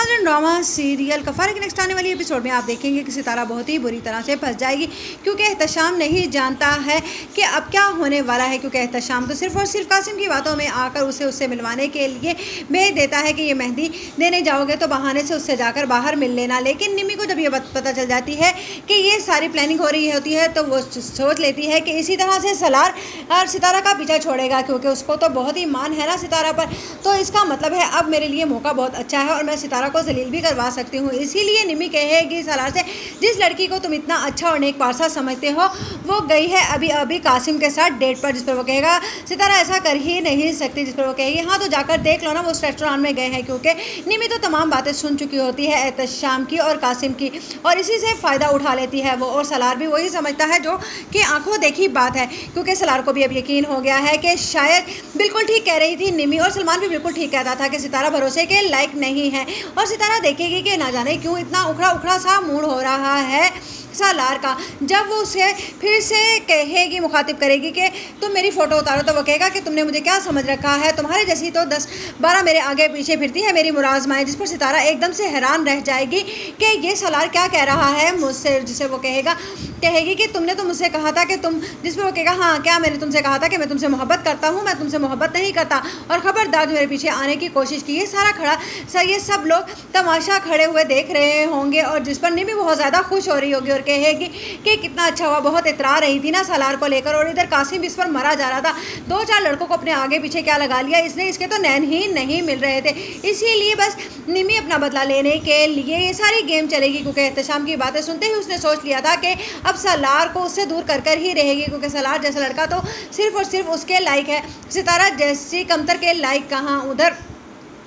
नाज़रीन, drama serial कफारा के next आने वाली एपिसोड में आप देखेंगे कि सितारा बहुत ही बुरी तरह से फंस जाएगी, क्योंकि एहतशाम नहीं जानता है कि अब क्या होने वाला है। क्योंकि एहतशाम तो सिर्फ और सिर्फ कासिम की बातों में आकर उसे उससे मिलवाने के लिए भेज देता है कि ये मेहंदी देने जाओगे तो बहाने से उससे जाकर बाहर मिल लेना। लेकिन निम्मी को जब ये पता चल जाती है कि ये सारी प्लानिंग हो रही होती है तो वो सोच लेती है कि इसी तरह से सलार और सितारा का पीछा छोड़ेगा, क्योंकि उसको तो बहुत ही मान है ना सितारा पर। तो इसका मतलब है अब मेरे लिए मौका बहुत अच्छा है और मैं सितारा को जलील भी करवा सकती हूँ। इसीलिए निम्मी कहेगी सलार से, जिस लड़की को तुम इतना अच्छा और नेक पारसा समझते हो वो गई है अभी कासिम के साथ डेट पर। जिस पर वो कहेगा सितारा ऐसा कर ही नहीं सकती। जिस पर वो कहेगी हाँ तो जाकर देख लो ना, वो उस रेस्टोरेंट में गए हैं। क्योंकि निम्मी तो तमाम बातें सुन चुकी होती है एहतशाम की और कासिम की, और इसी से फ़ायदा उठा लेती है वो। और सलार भी वही समझता है जो कि आंखों देखी बात है, क्योंकि सलार को भी अब यकीन हो गया है कि शायद बिल्कुल ठीक कह रही थी निम्मी, और सलमान भी बिल्कुल ठीक कहता था कि सितारा भरोसे के लायक नहीं है। और सितारा देखेगी कि ना जाने क्यों इतना उखड़ा उखड़ा सा मूड हो रहा है सलार का। जब वो उसे फिर से कहेगी, मुखातिब करेगी कि तुम मेरी फ़ोटो उतारो, तो वो कहेगा कि तुमने मुझे क्या समझ रखा है, तुम्हारे जैसी तो 10-12 मेरे आगे पीछे फिरती है मेरी मुलाजमाएं। जिस पर सितारा एकदम से हैरान रह जाएगी कि ये सलार क्या कह रहा है मुझसे। जिसे वो कहेगी कि तुमने तो मुझसे कहा था कि तुम, जिस पर वो कहेगा हाँ क्या मैंने तुमसे कहा था कि मैं तुमसे मोहब्बत करता हूँ, मैं तुमसे मोहब्बत नहीं करता, और ख़बरदार मेरे पीछे आने की कोशिश की। ये सारा ये सब लोग तमाशा खड़े हुए देख रहे होंगे, और जिस पर निम्मी बहुत ज़्यादा खुश हो रही होगी और कहेगी कि कितना अच्छा हुआ, बहुत इतरा रही थी ना सलार को लेकर, और इधर कासिम इस पर मरा जा रहा था। 2-4 लड़कों को अपने आगे पीछे क्या लगा लिया इसने, इसके तो नैन ही नहीं मिल रहे थे। इसीलिए बस निम्मी अपना बदला लेने के लिए ये सारी गेम चलेगी, क्योंकि एहतशाम की बातें सुनते ही उसने सोच लिया था कि अब सलार को उससे दूर कर ही रहेगी, क्योंकि सलार जैसा लड़का तो सिर्फ और सिर्फ उसके लायक है, सितारा जैसी कमतर के लायक कहाँ। उधर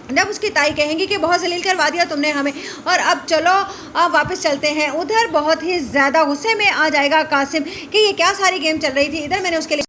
जब उसकी ताई कहेंगी कि बहुत जलील करवा दिया तुमने हमें, और अब चलो अब वापस चलते हैं, उधर बहुत ही ज़्यादा गुस्से में आ जाएगा कासिम कि ये क्या सारी गेम चल रही थी। इधर मैंने उसके लिए